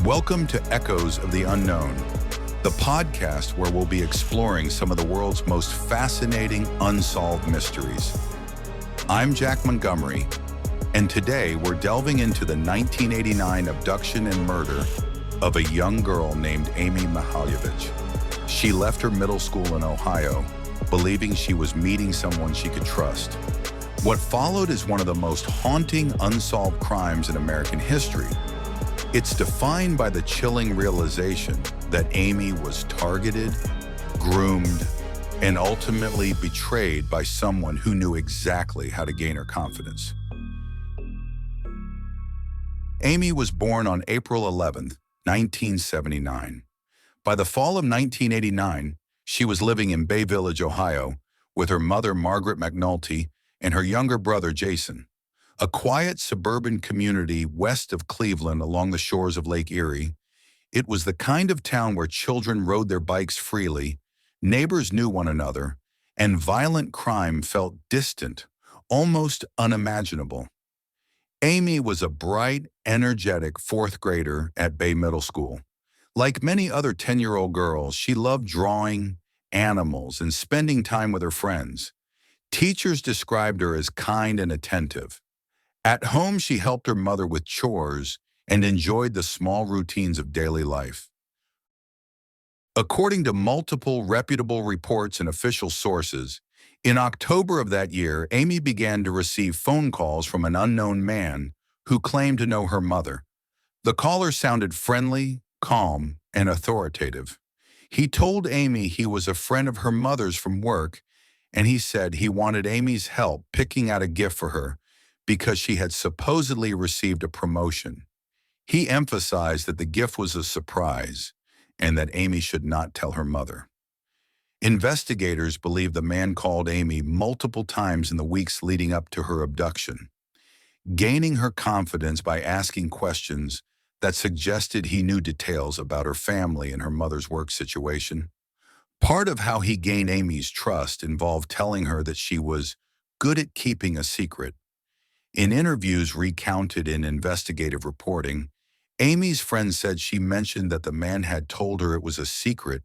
Welcome to Echoes of the Unknown, the podcast where we'll be exploring some of the world's most fascinating unsolved mysteries. I'm Jack Montgomery, and today we're delving into the 1989 abduction and murder of a young girl named Amy Mihaljevic. She left her middle school in Ohio, believing she was meeting someone she could trust. What followed is one of the most haunting unsolved crimes in American history. It's defined by the chilling realization that Amy was targeted, groomed, and ultimately betrayed by someone who knew exactly how to gain her confidence. Amy was born on April 11, 1979. By the fall of 1989, she was living in Bay Village, Ohio, with her mother, Margaret McNulty, and her younger brother, Jason. A quiet suburban community west of Cleveland along the shores of Lake Erie. It was the kind of town where children rode their bikes freely, neighbors knew one another, and violent crime felt distant, almost unimaginable. Amy was a bright, energetic fourth grader at Bay Middle School. Like many other 10-year-old girls, she loved drawing, animals, and spending time with her friends. Teachers described her as kind and attentive. At home, she helped her mother with chores and enjoyed the small routines of daily life. According to multiple reputable reports and official sources, in October of that year, Amy began to receive phone calls from an unknown man who claimed to know her mother. The caller sounded friendly, calm, and authoritative. He told Amy he was a friend of her mother's from work, and he said he wanted Amy's help picking out a gift for her because she had supposedly received a promotion. He emphasized that the gift was a surprise and that Amy should not tell her mother. Investigators believe the man called Amy multiple times in the weeks leading up to her abduction, gaining her confidence by asking questions that suggested he knew details about her family and her mother's work situation. Part of how he gained Amy's trust involved telling her that she was good at keeping a secret. In interviews recounted in investigative reporting, Amy's friend said she mentioned that the man had told her it was a secret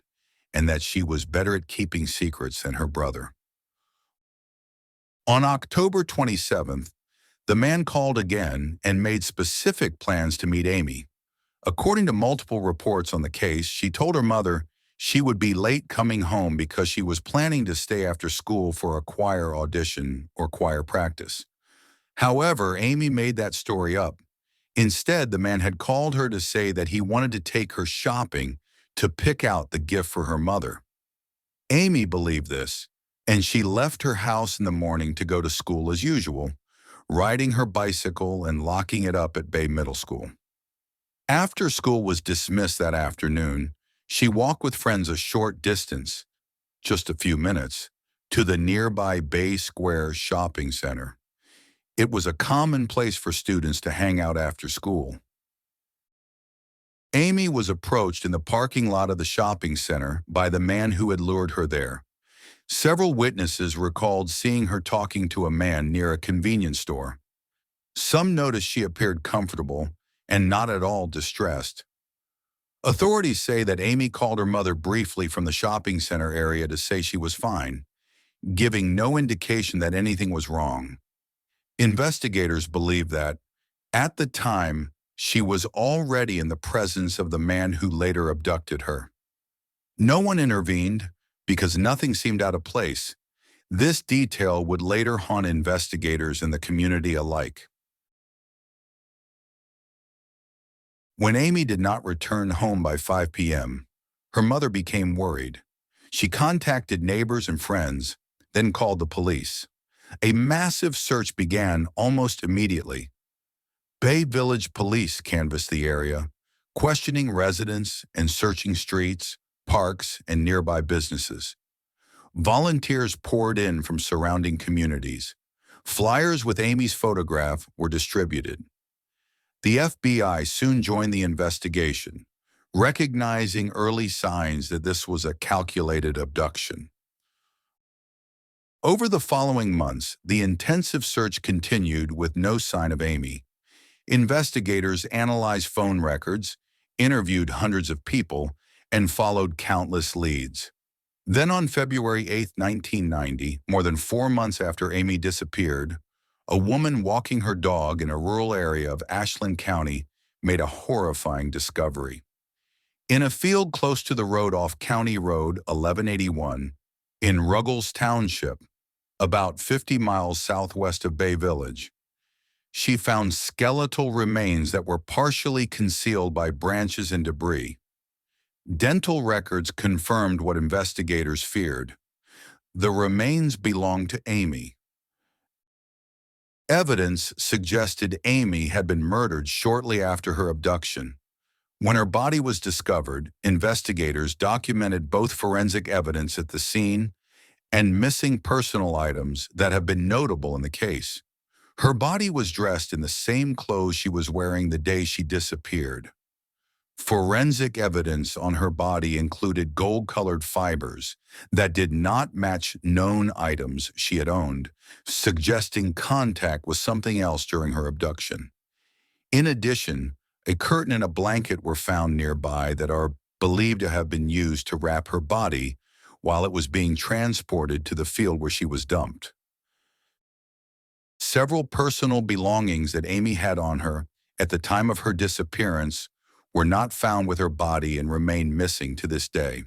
and that she was better at keeping secrets than her brother. On October 27th, the man called again and made specific plans to meet Amy. According to multiple reports on the case, she told her mother she would be late coming home because she was planning to stay after school for a choir audition or choir practice. However, Amy made that story up. Instead, the man had called her to say that he wanted to take her shopping to pick out the gift for her mother. Amy believed this, and she left her house in the morning to go to school as usual, riding her bicycle and locking it up at Bay Middle School. After school was dismissed that afternoon, she walked with friends a short distance, just a few minutes, to the nearby Bay Square shopping center. It was a common place for students to hang out after school. Amy was approached in the parking lot of the shopping center by the man who had lured her there. Several witnesses recalled seeing her talking to a man near a convenience store. Some noticed she appeared comfortable and not at all distressed. Authorities say that Amy called her mother briefly from the shopping center area to say she was fine, giving no indication that anything was wrong. Investigators believe that, at the time, she was already in the presence of the man who later abducted her. No one intervened because nothing seemed out of place. This detail would later haunt investigators and the community alike. When Amy did not return home by 5 p.m., her mother became worried. She contacted neighbors and friends, then called the police. A massive search began almost immediately. Bay Village police canvassed the area, questioning residents and searching streets, parks, and nearby businesses. Volunteers poured in from surrounding communities. Flyers with Amy's photograph were distributed. The FBI soon joined the investigation, recognizing early signs that this was a calculated abduction. Over the following months, the intensive search continued with no sign of Amy. Investigators analyzed phone records, interviewed hundreds of people, and followed countless leads. Then on February 8, 1990, more than 4 months after Amy disappeared, a woman walking her dog in a rural area of Ashland County made a horrifying discovery. In a field close to the road off County Road 1181, in Ruggles Township, about 50 miles southwest of Bay Village, she found skeletal remains that were partially concealed by branches and debris. Dental records confirmed what investigators feared. The remains belonged to Amy. Evidence suggested Amy had been murdered shortly after her abduction. When her body was discovered, investigators documented both forensic evidence at the scene and missing personal items that have been notable in the case. Her body was dressed in the same clothes she was wearing the day she disappeared. Forensic evidence on her body included gold-colored fibers that did not match known items she had owned, suggesting contact with something else during her abduction. In addition, a curtain and a blanket were found nearby that are believed to have been used to wrap her body while it was being transported to the field where she was dumped. Several personal belongings that Amy had on her at the time of her disappearance were not found with her body and remain missing to this day.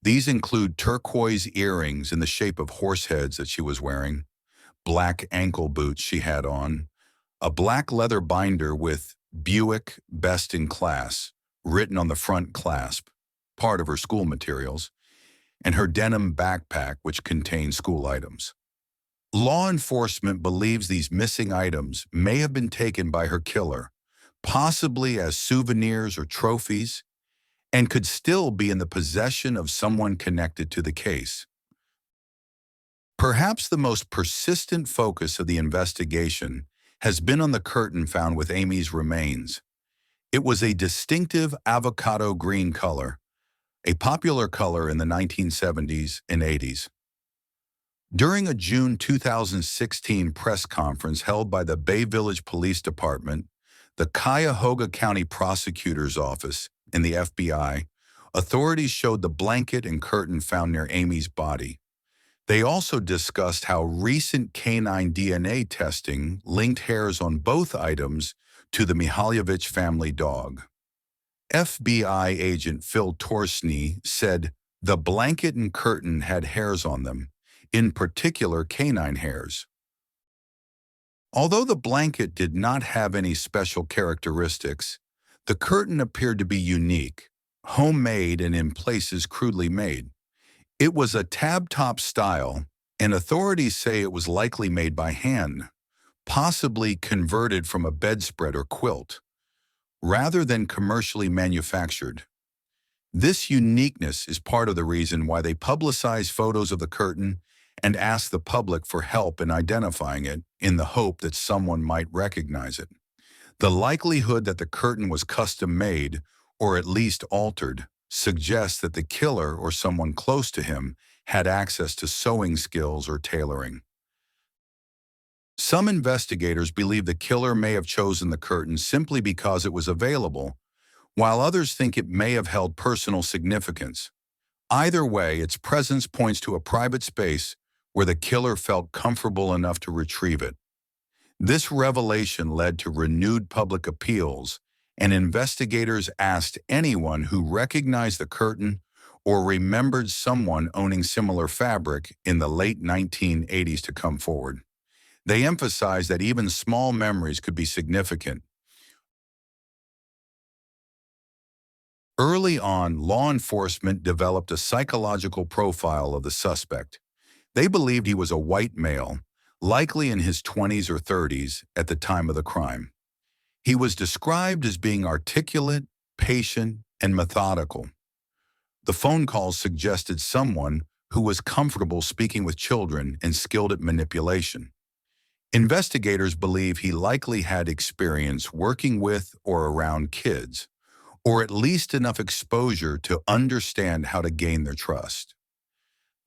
These include turquoise earrings in the shape of horse heads that she was wearing, black ankle boots she had on, a black leather binder with Buick Best in Class written on the front clasp, part of her school materials, and her denim backpack which contained school items. Law enforcement believes these missing items may have been taken by her killer, possibly as souvenirs or trophies, and could still be in the possession of someone connected to the case. Perhaps the most persistent focus of the investigation has been on the curtain found with Amy's remains. It was a distinctive avocado green color, a popular color in the 1970s and 80s. During a June 2016 press conference held by the Bay Village Police Department, the Cuyahoga County Prosecutor's Office, and the FBI, authorities showed the blanket and curtain found near Amy's body. They also discussed how recent canine DNA testing linked hairs on both items to the Mihaljevic family dog. FBI agent Phil Torsney said the blanket and curtain had hairs on them, in particular canine hairs. Although the blanket did not have any special characteristics, the curtain appeared to be unique, homemade and in places crudely made. It was a tab-top style, and authorities say it was likely made by hand, possibly converted from a bedspread or quilt, rather than commercially manufactured. This uniqueness is part of the reason why they publicize photos of the curtain and ask the public for help in identifying it in the hope that someone might recognize it. The likelihood that the curtain was custom-made, or at least altered, suggests that the killer or someone close to him had access to sewing skills or tailoring. Some investigators believe the killer may have chosen the curtain simply because it was available, while others think it may have held personal significance. Either way, its presence points to a private space where the killer felt comfortable enough to retrieve it. This revelation led to renewed public appeals, and investigators asked anyone who recognized the curtain or remembered someone owning similar fabric in the late 1980s to come forward. They emphasized that even small memories could be significant. Early on, law enforcement developed a psychological profile of the suspect. They believed he was a white male, likely in his 20s or 30s at the time of the crime. He was described as being articulate, patient, and methodical. The phone calls suggested someone who was comfortable speaking with children and skilled at manipulation. Investigators believe he likely had experience working with or around kids, or at least enough exposure to understand how to gain their trust.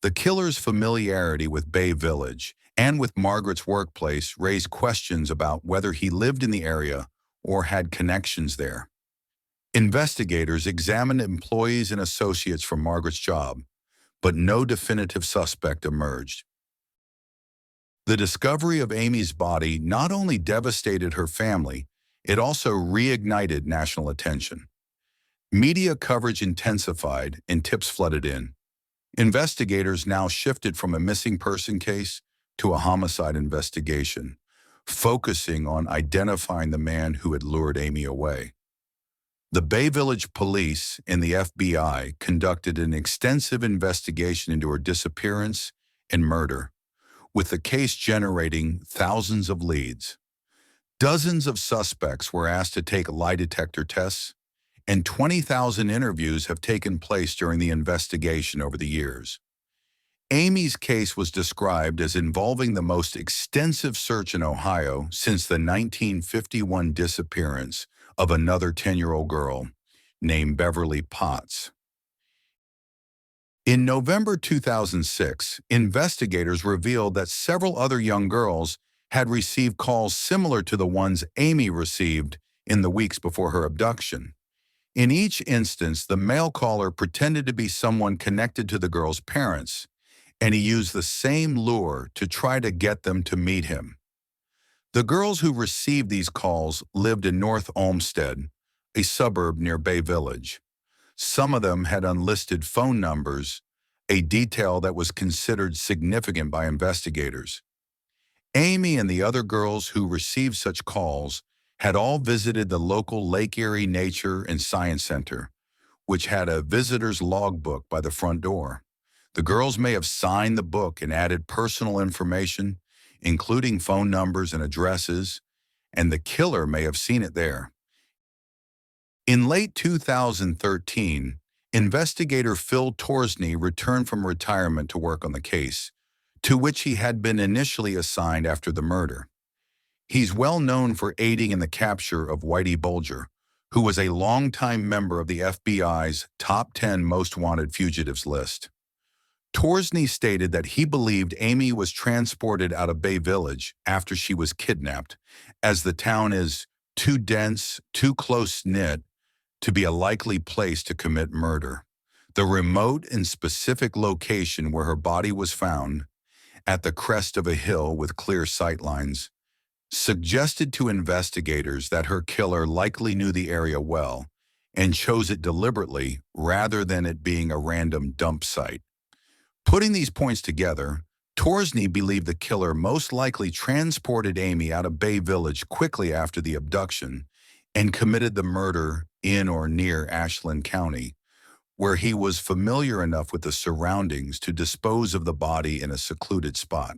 The killer's familiarity with Bay Village and with Margaret's workplace raised questions about whether he lived in the area or had connections there. Investigators examined employees and associates from Margaret's job, but no definitive suspect emerged. The discovery of Amy's body not only devastated her family, it also reignited national attention. Media coverage intensified and tips flooded in. Investigators now shifted from a missing person case to a homicide investigation, focusing on identifying the man who had lured Amy away. The Bay Village Police and the FBI conducted an extensive investigation into her disappearance and murder, with the case generating thousands of leads. Dozens of suspects were asked to take lie detector tests, and 20,000 interviews have taken place during the investigation over the years. Amy's case was described as involving the most extensive search in Ohio since the 1951 disappearance of another 10-year-old girl named Beverly Potts. In November 2006, investigators revealed that several other young girls had received calls similar to the ones Amy received in the weeks before her abduction. In each instance, the male caller pretended to be someone connected to the girl's parents, and he used the same lure to try to get them to meet him. The girls who received these calls lived in North Olmsted, a suburb near Bay Village. Some of them had unlisted phone numbers, a detail that was considered significant by investigators. Amy and the other girls who received such calls had all visited the local Lake Erie Nature and Science Center, which had a visitor's logbook by the front door. The girls may have signed the book and added personal information, including phone numbers and addresses, and the killer may have seen it there. In late 2013, investigator Phil Torsney returned from retirement to work on the case, to which he had been initially assigned after the murder. He's well known for aiding in the capture of Whitey Bulger, who was a longtime member of the FBI's top 10 most wanted fugitives list. Torsney stated that he believed Amy was transported out of Bay Village after she was kidnapped, as the town is too dense, too close-knit to be a likely place to commit murder. The remote and specific location where her body was found, at the crest of a hill with clear sightlines, suggested to investigators that her killer likely knew the area well and chose it deliberately rather than it being a random dump site. Putting these points together, Torsney believed the killer most likely transported Amy out of Bay Village quickly after the abduction and committed the murder in or near Ashland County, where he was familiar enough with the surroundings to dispose of the body in a secluded spot.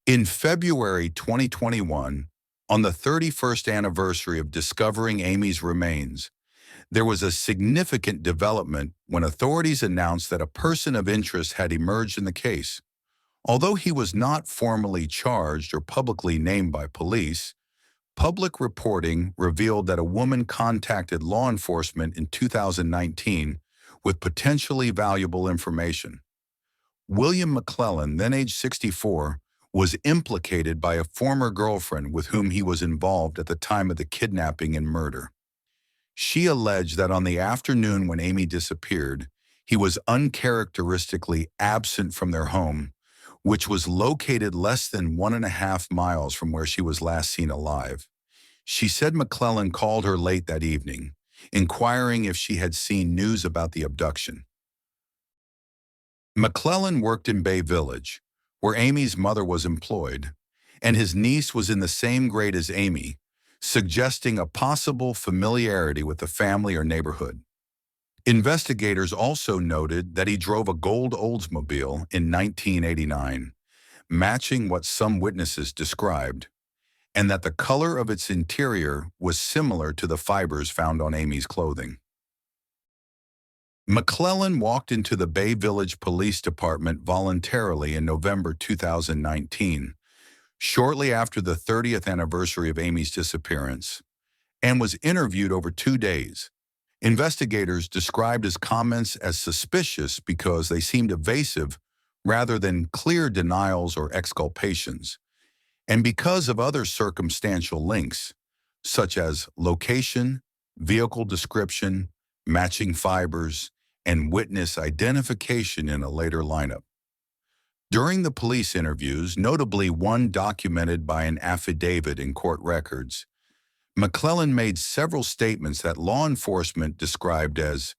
In February 2021, on the 31st anniversary of discovering Amy's remains, there was a significant development when authorities announced that a person of interest had emerged in the case. Although he was not formally charged or publicly named by police, public reporting revealed that a woman contacted law enforcement in 2019 with potentially valuable information. William McClellan, then age 64, was implicated by a former girlfriend with whom he was involved at the time of the kidnapping and murder. She alleged that on the afternoon when Amy disappeared, he was uncharacteristically absent from their home, which was located less than 1.5 miles from where she was last seen alive. She said McClellan called her late that evening, inquiring if she had seen news about the abduction. McClellan worked in Bay Village, where Amy's mother was employed, and his niece was in the same grade as Amy, suggesting a possible familiarity with the family or neighborhood. Investigators also noted that he drove a gold Oldsmobile in 1989, matching what some witnesses described, and that the color of its interior was similar to the fibers found on Amy's clothing. McClellan walked into the Bay Village Police Department voluntarily in November 2019, shortly after the 30th anniversary of Amy's disappearance, and was interviewed over 2 days. Investigators described his comments as suspicious because they seemed evasive rather than clear denials or exculpations, and because of other circumstantial links, such as location, vehicle description, matching fibers, and witness identification in a later lineup. During the police interviews, notably one documented by an affidavit in court records, McClellan made several statements that law enforcement described as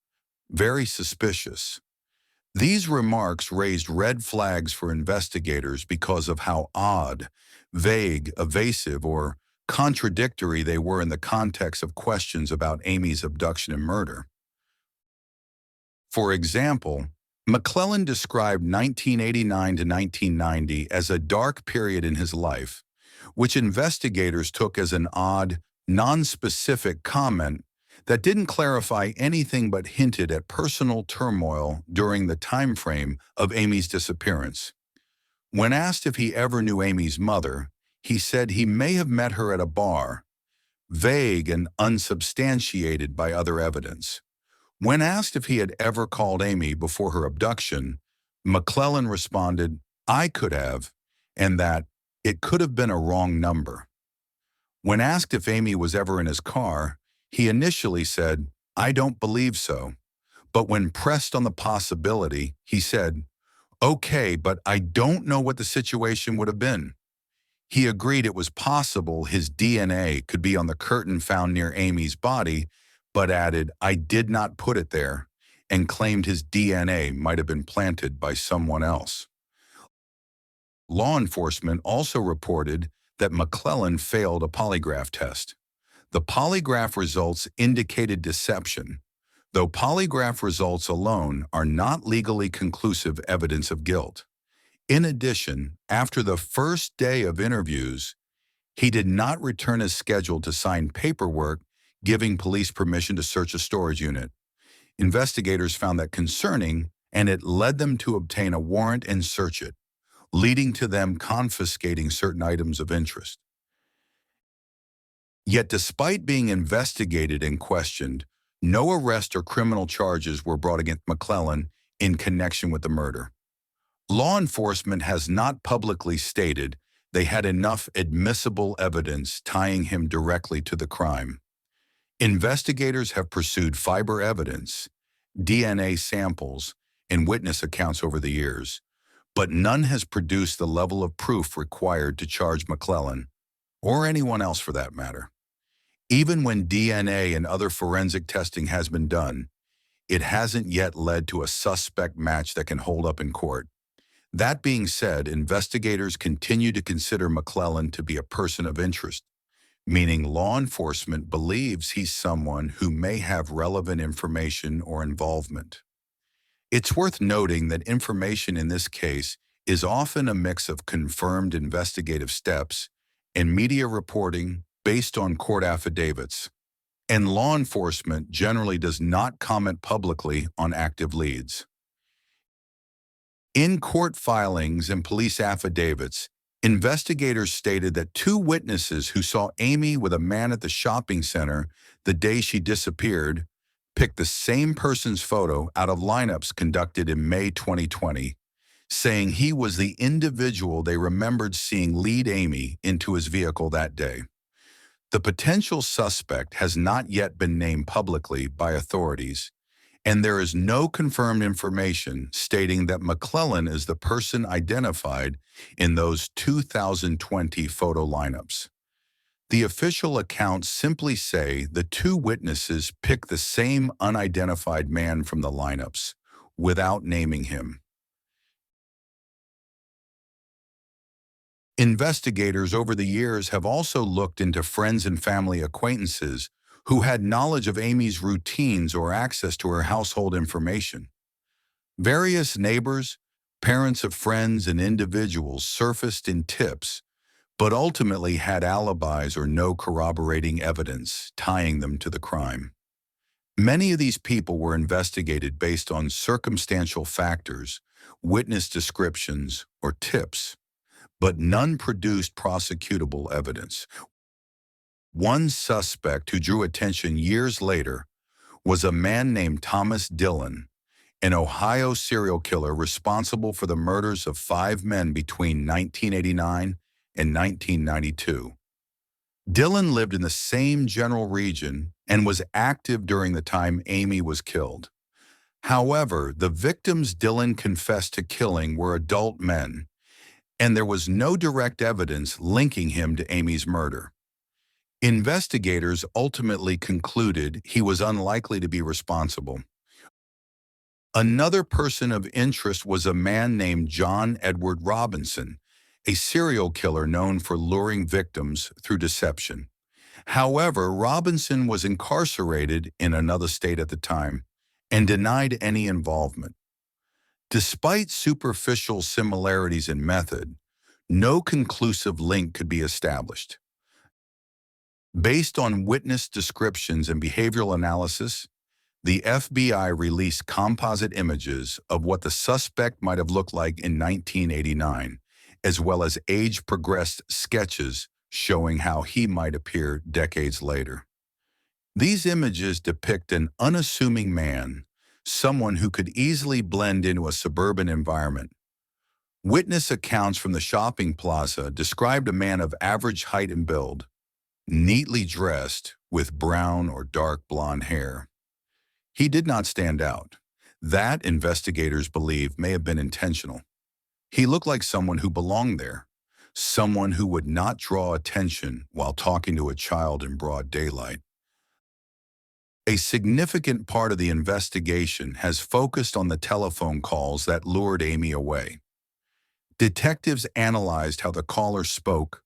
very suspicious. These remarks raised red flags for investigators because of how odd, vague, evasive, or contradictory they were in the context of questions about Amy's abduction and murder. For example, McClellan described 1989 to 1990 as a dark period in his life, which investigators took as an odd, non-specific comment that didn't clarify anything but hinted at personal turmoil during the time frame of Amy's disappearance. When asked if he ever knew Amy's mother, he said he may have met her at a bar, vague and unsubstantiated by other evidence. When asked if he had ever called Amy before her abduction, McClellan responded, "I could have," and that it could have been a wrong number. When asked if Amy was ever in his car, he initially said, "I don't believe so." But when pressed on the possibility, he said, "Okay, but I don't know what the situation would have been." He agreed it was possible his DNA could be on the curtain found near Amy's body, but added, "I did not put it there," and claimed his DNA might have been planted by someone else. Law enforcement also reported that McClellan failed a polygraph test. The polygraph results indicated deception, though polygraph results alone are not legally conclusive evidence of guilt. In addition, after the first day of interviews, he did not return as scheduled to sign paperwork giving police permission to search a storage unit. Investigators found that concerning, and it led them to obtain a warrant and search it, leading to them confiscating certain items of interest. Yet despite being investigated and questioned, no arrest or criminal charges were brought against McClellan in connection with the murder. Law enforcement has not publicly stated they had enough admissible evidence tying him directly to the crime. Investigators have pursued fiber evidence, DNA samples, and witness accounts over the years, but none has produced the level of proof required to charge McClellan, or anyone else for that matter. Even when DNA and other forensic testing has been done, it hasn't yet led to a suspect match that can hold up in court. That being said, investigators continue to consider McClellan to be a person of interest, meaning law enforcement believes he's someone who may have relevant information or involvement. It's worth noting that information in this case is often a mix of confirmed investigative steps and media reporting based on court affidavits, and law enforcement generally does not comment publicly on active leads. In court filings and police affidavits, investigators stated that two witnesses who saw Amy with a man at the shopping center the day she disappeared picked the same person's photo out of lineups conducted in May 2020, saying he was the individual they remembered seeing lead Amy into his vehicle that day. The potential suspect has not yet been named publicly by authorities, and there is no confirmed information stating that McClellan is the person identified in those 2020 photo lineups. The official accounts simply say the two witnesses picked the same unidentified man from the lineups, without naming him. Investigators over the years have also looked into friends and family acquaintances who had knowledge of Amy's routines or access to her household information. Various neighbors, parents of friends, and individuals surfaced in tips, but ultimately had alibis or no corroborating evidence tying them to the crime. Many of these people were investigated based on circumstantial factors, witness descriptions, or tips, but none produced prosecutable evidence. One suspect who drew attention years later was a man named Thomas Dillon, an Ohio serial killer responsible for the murders of 5 men between 1989 and 1992. Dylan lived in the same general region and was active during the time Amy was killed. However, the victims Dylan confessed to killing were adult men, and there was no direct evidence linking him to Amy's murder. Investigators ultimately concluded he was unlikely to be responsible. Another person of interest was a man named John Edward Robinson, a serial killer known for luring victims through deception. However, Robinson was incarcerated in another state at the time and denied any involvement. Despite superficial similarities in method, no conclusive link could be established. Based on witness descriptions and behavioral analysis, the FBI released composite images of what the suspect might have looked like in 1989, as well as age-progressed sketches showing how he might appear decades later. These images depict an unassuming man, someone who could easily blend into a suburban environment. Witness accounts from the shopping plaza described a man of average height and build, neatly dressed with brown or dark blonde hair. He did not stand out. That, investigators believe, may have been intentional. He looked like someone who belonged there, someone who would not draw attention while talking to a child in broad daylight. A significant part of the investigation has focused on the telephone calls that lured Amy away. Detectives analyzed how the caller spoke,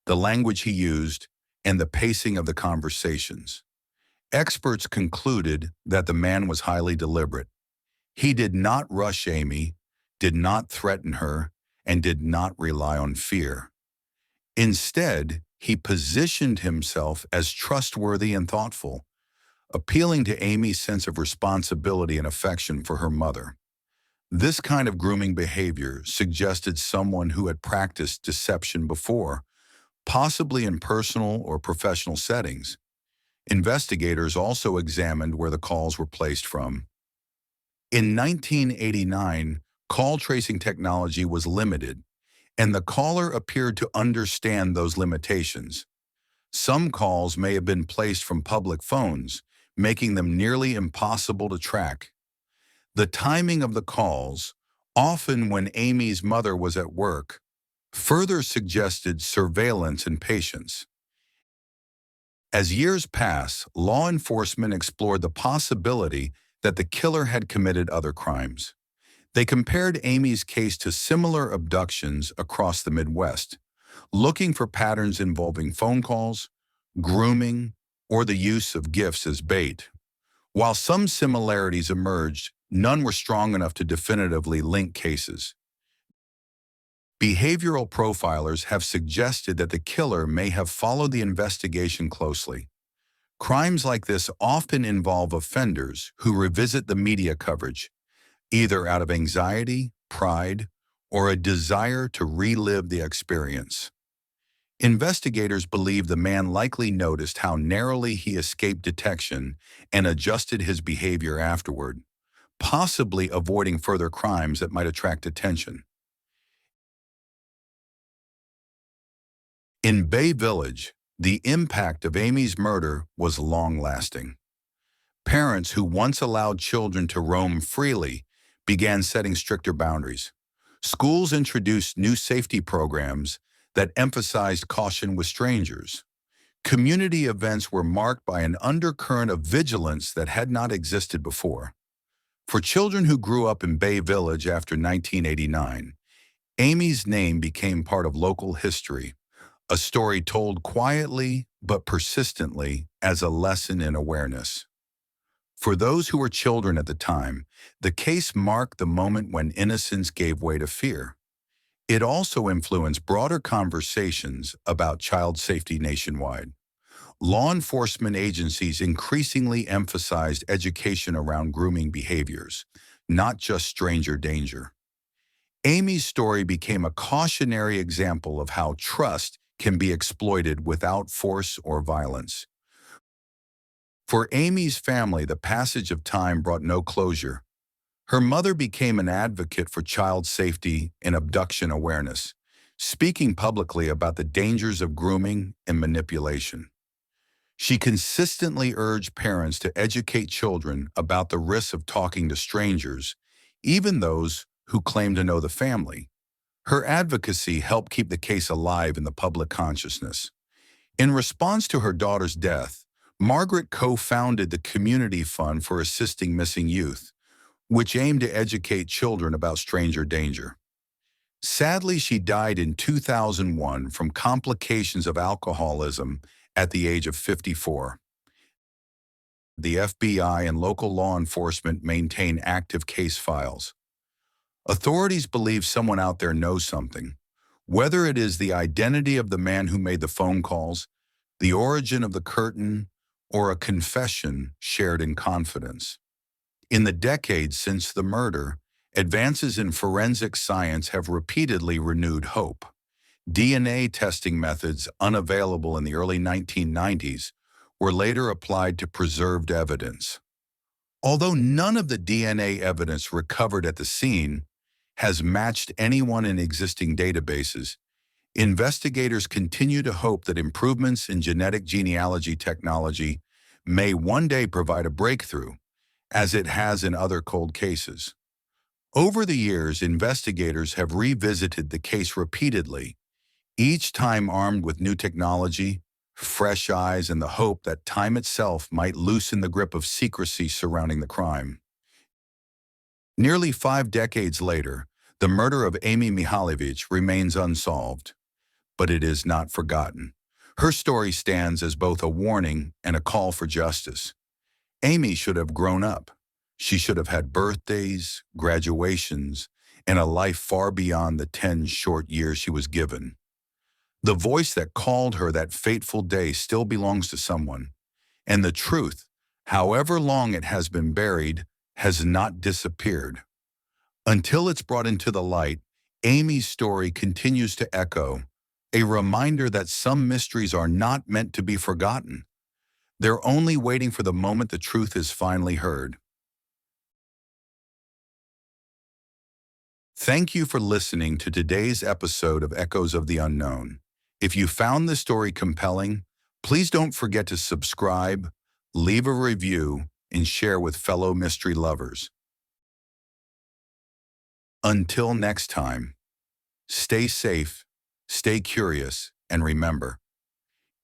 the language he used, and the pacing of the conversations. Experts concluded that the man was highly deliberate. He did not rush Amy, did not threaten her, and did not rely on fear. Instead, he positioned himself as trustworthy and thoughtful, appealing to Amy's sense of responsibility and affection for her mother. This kind of grooming behavior suggested someone who had practiced deception before, possibly in personal or professional settings. Investigators also examined where the calls were placed from. In 1989, call tracing technology was limited, and the caller appeared to understand those limitations. Some calls may have been placed from public phones, making them nearly impossible to track. The timing of the calls, often when Amy's mother was at work, further suggested surveillance and patience. As years passed, law enforcement explored the possibility that the killer had committed other crimes. They compared Amy's case to similar abductions across the Midwest, looking for patterns involving phone calls, grooming, or the use of gifts as bait. While some similarities emerged, none were strong enough to definitively link cases. Behavioral profilers have suggested that the killer may have followed the investigation closely. Crimes like this often involve offenders who revisit the media coverage, either out of anxiety, pride, or a desire to relive the experience. Investigators believe the man likely noticed how narrowly he escaped detection and adjusted his behavior afterward, possibly avoiding further crimes that might attract attention. In Bay Village, the impact of Amy's murder was long-lasting. Parents who once allowed children to roam freely began setting stricter boundaries. Schools introduced new safety programs that emphasized caution with strangers. Community events were marked by an undercurrent of vigilance that had not existed before. For children who grew up in Bay Village after 1989, Amy's name became part of local history, a story told quietly but persistently as a lesson in awareness. For those who were children at the time, the case marked the moment when innocence gave way to fear. It also influenced broader conversations about child safety nationwide. Law enforcement agencies increasingly emphasized education around grooming behaviors, not just stranger danger. Amy's story became a cautionary example of how trust can be exploited without force or violence. For Amy's family, the passage of time brought no closure. Her mother became an advocate for child safety and abduction awareness. speaking publicly about the dangers of grooming and manipulation. She consistently urged parents to educate children about the risks of talking to strangers, even those who claim to know the family. Her advocacy helped keep the case alive in the public consciousness. In response to her daughter's death, Margaret co-founded the Community Fund for Assisting Missing Youth, which aimed to educate children about stranger danger. Sadly, she died in 2001 from complications of alcoholism at the age of 54. The FBI and local law enforcement maintain active case files. Authorities believe someone out there knows something, whether it is the identity of the man who made the phone calls, the origin of the curtain, or a confession shared in confidence. In the decades since the murder, advances in forensic science have repeatedly renewed hope. DNA testing methods unavailable in the early 1990s were later applied to preserved evidence. Although none of the DNA evidence recovered at the scene has matched anyone in existing databases, investigators continue to hope that improvements in genetic genealogy technology may one day provide a breakthrough, as it has in other cold cases. Over the years, investigators have revisited the case repeatedly, each time armed with new technology, fresh eyes, and the hope that time itself might loosen the grip of secrecy surrounding the crime. Nearly 5 decades later, the murder of Amy Mihaljevic remains unsolved, but it is not forgotten. Her story stands as both a warning and a call for justice. Amy should have grown up. She should have had birthdays, graduations, and a life far beyond the 10 short years she was given. The voice that called her that fateful day still belongs to someone, and the truth, however long it has been buried, has not disappeared. Until it's brought into the light, Amy's story continues to echo, a reminder that some mysteries are not meant to be forgotten. They're only waiting for the moment the truth is finally heard. Thank you for listening to today's episode of Echoes of the Unknown. If you found this story compelling, please don't forget to subscribe, leave a review, and share with fellow mystery lovers. Until next time, stay safe, stay curious, and remember,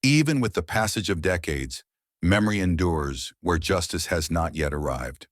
even with the passage of decades, memory endures where justice has not yet arrived.